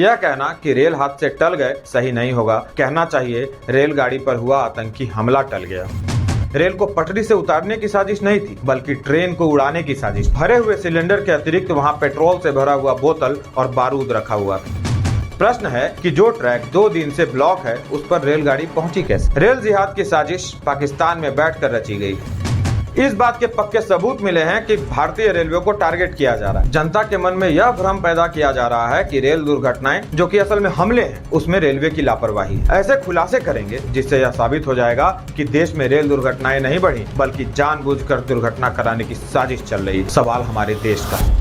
यह कहना कि रेल हादसे टल गए सही नहीं होगा। कहना चाहिए रेलगाड़ी पर हुआ आतंकी हमला टल गया। रेल को पटरी से उतारने की साजिश नहीं थी, बल्कि ट्रेन को उड़ाने की साजिश। भरे हुए सिलेंडर के अतिरिक्त वहां पेट्रोल से भरा हुआ बोतल और बारूद रखा हुआ था। प्रश्न है कि जो ट्रैक 2 दिन से ब्लॉक है, उस पर रेलगाड़ी पहुंची कैसे? रेल जिहाद की साजिश पाकिस्तान में बैठकर रची गई। इस बात के पक्के सबूत मिले हैं कि भारतीय रेलवे को टारगेट किया जा रहा है। जनता के मन में यह भ्रम पैदा किया जा रहा है कि रेल दुर्घटनाएं, जो कि असल में हमले हैं, उसमें रेलवे की लापरवाही है। ऐसे खुलासे करेंगे जिससे यह साबित हो जाएगा कि देश में रेल दुर्घटनाएं नहीं बढ़ी, बल्कि जानबूझकर दुर्घटना कराने की साजिश चल रही है। सवाल हमारे देश का है।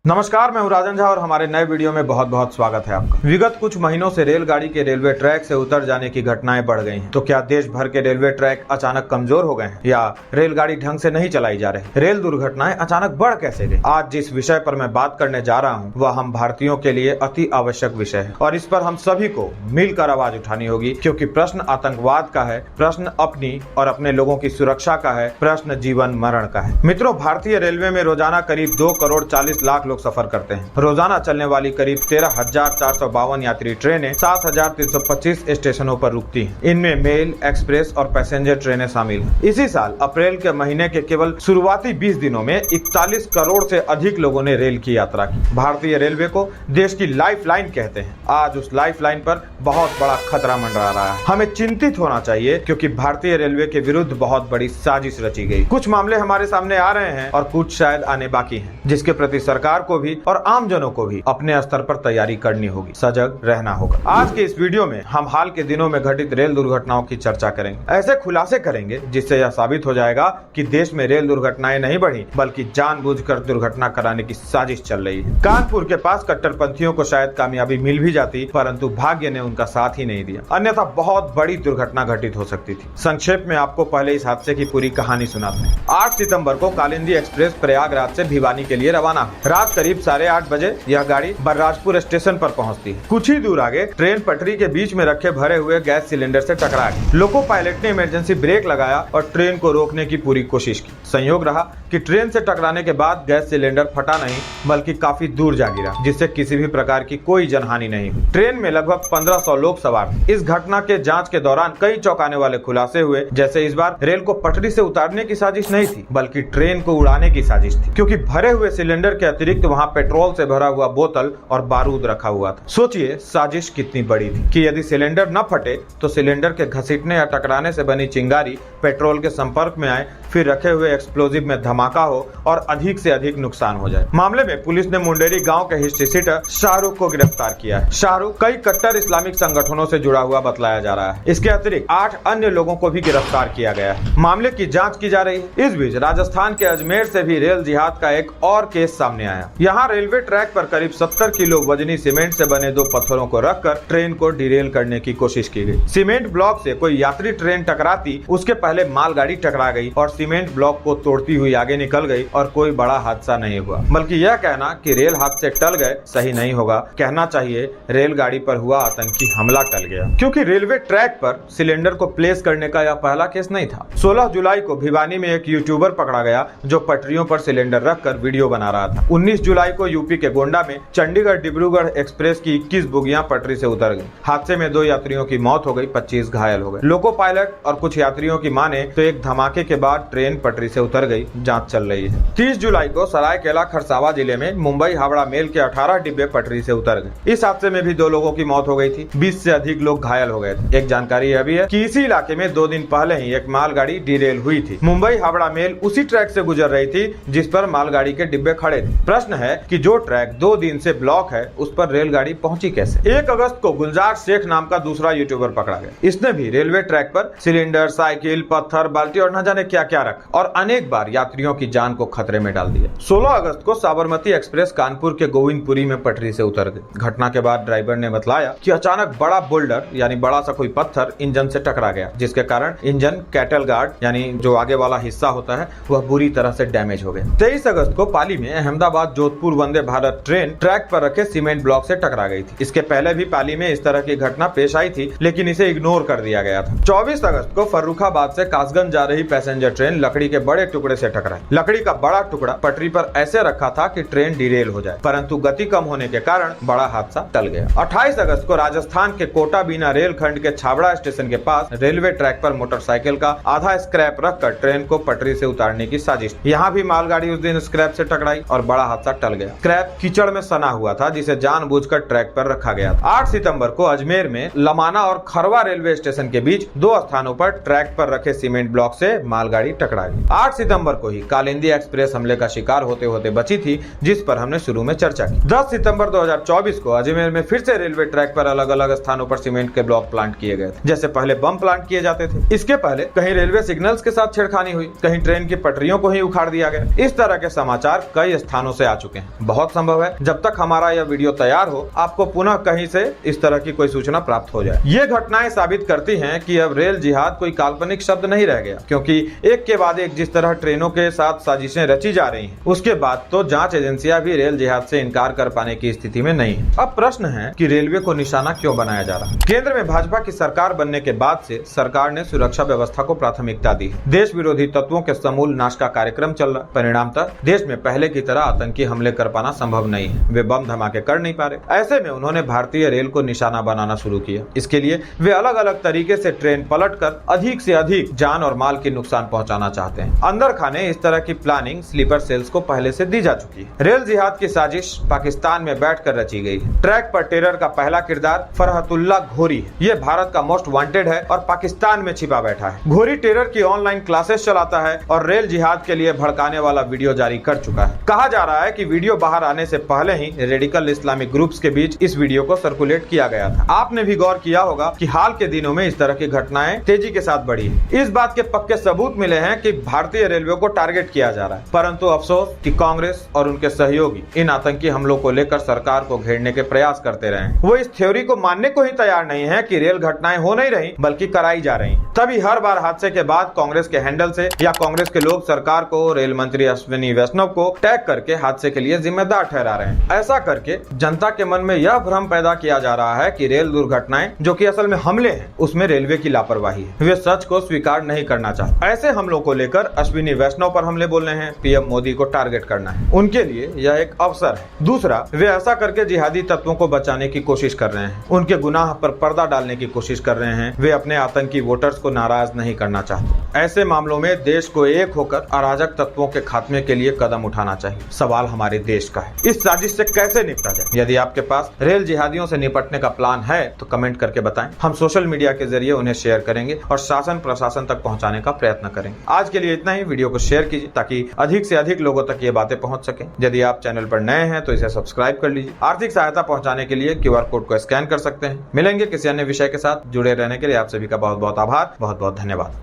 नमस्कार, मैं हूं राजन झा और हमारे नए वीडियो में बहुत बहुत स्वागत है आपका। विगत कुछ महीनों से रेलगाड़ी के रेलवे ट्रैक से उतर जाने की घटनाएं बढ़ गई हैं। तो क्या देश भर के रेलवे ट्रैक अचानक कमजोर हो गए हैं या रेलगाड़ी ढंग से नहीं चलाई जा रही? रेल दुर्घटनाएं अचानक बढ़ कैसे गई? आज जिस विषय पर मैं बात करने जा रहा हूं वह हम भारतीयों के लिए अति आवश्यक विषय है और इस पर हम सभी को मिलकर आवाज उठानी होगी, क्योंकि प्रश्न आतंकवाद का है, प्रश्न अपनी और अपने लोगों की सुरक्षा का है, प्रश्न जीवन मरण का है। मित्रों, भारतीय रेलवे में रोजाना करीब 2 करोड़ 40 लाख सफर करते हैं। रोजाना चलने वाली करीब 13,452 यात्री ट्रेनें 7,325 स्टेशनों पर रुकती हैं। इनमें मेल, एक्सप्रेस और पैसेंजर ट्रेनें शामिल हैं। इसी साल अप्रैल के महीने के केवल शुरुआती 20 दिनों में 41 करोड़ से अधिक लोगों ने रेल की यात्रा की। भारतीय रेलवे को देश की लाइफलाइन कहते हैं। आज उस लाइफलाइन पर बहुत बड़ा खतरा मंडरा रहा है। हमें चिंतित होना चाहिए, क्योंकि भारतीय रेलवे के विरुद्ध बहुत बड़ी साजिश रची गई। कुछ मामले हमारे सामने आ रहे हैं और कुछ शायद आने बाकी हैं, जिसके प्रति सरकार को भी और आम जनों को भी अपने स्तर पर तैयारी करनी होगी, सजग रहना होगा। आज के इस वीडियो में हम हाल के दिनों में घटित रेल दुर्घटनाओं की चर्चा करेंगे। ऐसे खुलासे करेंगे जिससे यह साबित हो जाएगा कि देश में रेल दुर्घटनाएं नहीं बढ़ी, बल्कि जानबूझकर दुर्घटना कराने की साजिश चल रही है। कानपुर के पास कट्टरपंथियों को शायद कामयाबी मिल भी जाती, परंतु भाग्य ने उनका साथ ही नहीं दिया, अन्यथा बहुत बड़ी दुर्घटना घटित हो सकती थी। संक्षेप में आपको पहले इस हादसे की पूरी कहानी सुनाते हैं। 8 सितंबर को कालिंदी एक्सप्रेस प्रयागराज से भिवानी के लिए रवाना हुई। रात करीब 8:30 बजे यह गाड़ी बलराजपुर स्टेशन पर पहुंचती है। कुछ ही दूर आगे ट्रेन पटरी के बीच में रखे भरे हुए गैस सिलेंडर से टकरा गई। लोको पायलट ने इमरजेंसी ब्रेक लगाया और ट्रेन को रोकने की पूरी कोशिश की। संयोग रहा कि ट्रेन से टकराने के बाद गैस सिलेंडर फटा नहीं, बल्कि काफी दूर जा गिरा, जिससे किसी भी प्रकार की कोई जनहानि नहीं हुई। ट्रेन में लगभग 1500 लोग सवार थे। इस घटना के जांच के दौरान कई चौंकाने वाले खुलासे हुए, जैसे इस बार रेल को पटरी से उतारने की साजिश नहीं थी, बल्कि ट्रेन को उड़ाने की साजिश थी, क्योंकि भरे हुए सिलेंडर के अतिरिक्त वहां पेट्रोल से भरा हुआ बोतल और बारूद रखा हुआ था। सोचिए साजिश कितनी बड़ी थी कि यदि सिलेंडर न फटे तो सिलेंडर के घसीटने या टकराने से बनी चिंगारी पेट्रोल के संपर्क में आए, फिर रखे हुए एक्सप्लोजिव में धमाका हो और अधिक से अधिक नुकसान हो जाए। मामले में पुलिस ने मुंडेरी गांव के हिस्ट्री सीटर शाहरुख को गिरफ्तार किया है। शाहरुख कई कट्टर इस्लामिक संगठनों से जुड़ा हुआ बतलाया जा रहा है। इसके अतिरिक्त 8 अन्य लोगों को भी गिरफ्तार किया गया है। मामले की जाँच की जा रही है। इस बीच राजस्थान के अजमेर से भी रेल जिहाद का एक और केस सामने आया। यहाँ रेलवे ट्रैक पर करीब 70 किलो वजनी सीमेंट से बने 2 पत्थरों को रखकर ट्रेन को डिरेल करने की कोशिश की गई। सीमेंट ब्लॉक से कोई यात्री ट्रेन टकराती, उसके पहले मालगाड़ी टकरा गई और सीमेंट ब्लॉक को तोड़ती हुई आगे निकल गई और कोई बड़ा हादसा नहीं हुआ। बल्कि यह कहना कि रेल हादसे टल गए सही नहीं होगा। कहना चाहिए रेलगाड़ी पर हुआ आतंकी हमला टल गया, क्योंकि रेलवे ट्रैक पर सिलेंडर को प्लेस करने का यह पहला केस नहीं था। 16 जुलाई को भिवानी में एक यूट्यूबर पकड़ा गया जो पटरियों पर सिलेंडर रखकर वीडियो बना रहा था। 19 जुलाई को यूपी के गोंडा में चंडीगढ़ डिब्रूगढ़ एक्सप्रेस की 21 बोगियां पटरी से उतर गई। हादसे में 2 यात्रियों की मौत हो गई, 25 घायल हो गए। लोको पायलट और कुछ यात्रियों की माने तो एक धमाके के बाद ट्रेन पटरी से उतर गई। जांच चल रही है। 30 जुलाई को सरायकेला खरसावां जिले में मुंबई हावड़ा मेल के 18 डिब्बे पटरी से उतर गए। इस हादसे में भी 2 लोगों की मौत हो गई थी। 20 से अधिक लोग घायल हो गए थे। एक जानकारी यह भी है कि इसी इलाके में 2 दिन पहले ही एक मालगाड़ी डिरेल हुई थी। मुंबई हावड़ा मेल उसी ट्रैक से गुजर रही थी जिस पर मालगाड़ी के डिब्बे खड़े थे। प्रश्न है कि जो ट्रैक 2 दिन से ब्लॉक है, उस पर रेलगाड़ी पहुंची कैसे? 1 अगस्त को गुलजार शेख नाम का दूसरा यूट्यूबर पकड़ा गया। इसने भी रेलवे ट्रैक पर सिलेंडर, साइकिल, पत्थर, बाल्टी और न जाने क्या क्या रखा और अनेक बार यात्रियों की जान को खतरे में डाल दिया। 16 अगस्त को साबरमती एक्सप्रेस कानपुर के गोविंदपुरी में पटरी से उतर गई। घटना के बाद ड्राइवर ने बताया कि अचानक बड़ा बोल्डर यानी बड़ा सा कोई पत्थर इंजन से टकरा गया, जिसके कारण इंजन कैटल गार्ड यानी जो आगे वाला हिस्सा होता है वह बुरी तरह से डैमेज हो गया। 23 अगस्त को पाली में अहमदाबाद जोधपुर वंदे भारत ट्रेन ट्रैक पर रखे सीमेंट ब्लॉक से टकरा गई थी। इसके पहले भी पाली में इस तरह की घटना पेश आई थी, लेकिन इसे इग्नोर कर दिया गया था। 24 अगस्त को फर्रुखाबाद से कासगंज जा रही पैसेंजर ट्रेन ट्रेन लकड़ी के बड़े टुकड़े से टकराई। लकड़ी का बड़ा टुकड़ा पटरी पर ऐसे रखा था कि ट्रेन डिरेल हो जाए, परंतु गति कम होने के कारण बड़ा हादसा टल गया। 28 अगस्त को राजस्थान के कोटा बीना रेलखंड के छाबड़ा स्टेशन के पास रेलवे ट्रैक पर मोटरसाइकिल का आधा स्क्रैप रखकर ट्रेन को पटरी से उतारने की साजिश। यहाँ भी मालगाड़ी उस दिन स्क्रैप से टकराई और बड़ा हादसा टल गया। स्क्रैप कीचड़ में सना हुआ था जिसे जानबूझकर ट्रैक पर रखा गया था। 8 सितंबर को अजमेर में लमाना और खरवा रेलवे स्टेशन के बीच 2 स्थानों पर ट्रैक पर रखे सीमेंट ब्लॉक से मालगाड़ी टकरा गई। 8 सितंबर को ही कालिंदी एक्सप्रेस हमले का शिकार होते होते बची थी, जिस पर हमने शुरू में चर्चा की। 10 सितंबर 2024 को अजमेर में फिर से रेलवे ट्रैक पर अलग अलग स्थानों पर सीमेंट के ब्लॉक प्लांट किए गए थे। जैसे पहले बम प्लांट किए जाते थे, इसके पहले कहीं रेलवे सिग्नल्स के साथ छेड़खानी हुई, कहीं ट्रेन की पटरियों को ही उखाड़ दिया गया। इस तरह के समाचार कई स्थानों से आ चुके हैं। बहुत संभव है जब तक हमारा यह वीडियो तैयार हो आपको पुनः कहीं से इस तरह की कोई सूचना प्राप्त हो जाए। ये घटनाएं साबित करती हैं कि अब रेल जिहाद कोई काल्पनिक शब्द नहीं रह गया, क्योंकि एक के बाद एक जिस तरह ट्रेनों के साथ साजिशें रची जा रही हैं, उसके बाद तो जांच एजेंसियां भी रेल जिहाद से इनकार कर पाने की स्थिति में नहीं है। अब प्रश्न है कि रेलवे को निशाना क्यों बनाया जा रहा है। केंद्र में भाजपा की सरकार बनने के बाद से सरकार ने सुरक्षा व्यवस्था को प्राथमिकता दी है। देश विरोधी तत्वों के समूल नाश का कार्यक्रम चल रहा। परिणामतः देश में पहले की तरह आतंकी हमले कर पाना संभव नहीं है। वे बम धमाके कर नहीं पा रहे। ऐसे में उन्होंने भारतीय रेल को निशाना बनाना शुरू किया। इसके लिए वे अलग अलग तरीके से ट्रेन पलटकर अधिक से अधिक जान और माल की नुकसान पहुंचाना चाहते हैं। अंदर खाने इस तरह की प्लानिंग स्लीपर सेल्स को पहले से दी जा चुकी है। रेल जिहाद की साजिश पाकिस्तान में बैठकर रची गई है। ट्रैक पर टेरर का पहला किरदार फरहतुल्ला घोरी है। ये भारत का मोस्ट वांटेड है और पाकिस्तान में छिपा बैठा है। घोरी टेरर की ऑनलाइन क्लासेस चलाता है और रेल जिहाद के लिए भड़काने वाला वीडियो जारी कर चुका है। कहा जा रहा है कि वीडियो बाहर आने से पहले ही रेडिकल इस्लामिक ग्रुप्स के बीच इस वीडियो को सर्कुलेट किया गया था। आपने भी गौर किया होगा कि हाल के दिनों में इस तरह की घटनाएं तेजी के साथ बढ़ी है। इस बात के पक्के सबूत मिले हैं कि भारतीय रेलवे को टारगेट किया जा रहा है, परंतु अफसोस कि कांग्रेस और उनके सहयोगी इन आतंकी हमलों को लेकर सरकार को घेरने के प्रयास करते रहे हैं। वो इस थ्योरी को मानने को ही तैयार नहीं है कि रेल घटनाएं हो नहीं रही बल्कि कराई जा रही हैं। तभी हर बार हादसे के बाद कांग्रेस के हैंडल से या कांग्रेस के लोग सरकार को, रेल मंत्री अश्विनी वैष्णव को टैग करके हादसे के लिए जिम्मेदार ठहरा रहे हैं। ऐसा करके जनता के मन में यह भ्रम पैदा किया जा रहा है कि रेल दुर्घटनाएं जो कि असल में हमले हैं उसमें रेलवे की लापरवाही है। वे सच को स्वीकार नहीं करना चाहते। ऐसे हमलों को लेकर अश्विनी वैष्णव पर हमले बोलने हैं, पीएम मोदी को टारगेट करना है। उनके लिए यह एक अवसर है। दूसरा, वे ऐसा करके जिहादी तत्वों को बचाने की कोशिश कर रहे हैं। उनके गुनाह पर पर्दा डालने की कोशिश कर रहे हैं। वे अपने आतंकी वोटर्स को नाराज नहीं करना चाहते। ऐसे मामलों में देश को एक होकर अराजक तत्वों के खात्मे के लिए कदम उठाना चाहिए। सवाल हमारे देश का है, इस साजिश से कैसे निपटा जाए। यदि आपके पास रेल जिहादियों से निपटने का प्लान है तो कमेंट करके बताएं। हम सोशल मीडिया के जरिए उन्हें शेयर करेंगे और शासन प्रशासन तक पहुंचाने का प्रयत्न करेंगे। आज के लिए इतना ही। वीडियो को शेयर कीजिए ताकि अधिक से अधिक लोगों तक ये बातें पहुंच सके। यदि आप चैनल पर नए हैं तो इसे सब्सक्राइब कर लीजिए। आर्थिक सहायता पहुंचाने के लिए QR कोड को स्कैन कर सकते हैं। मिलेंगे किसी अन्य विषय के साथ। जुड़े रहने के लिए आप सभी का बहुत बहुत आभार, बहुत बहुत धन्यवाद।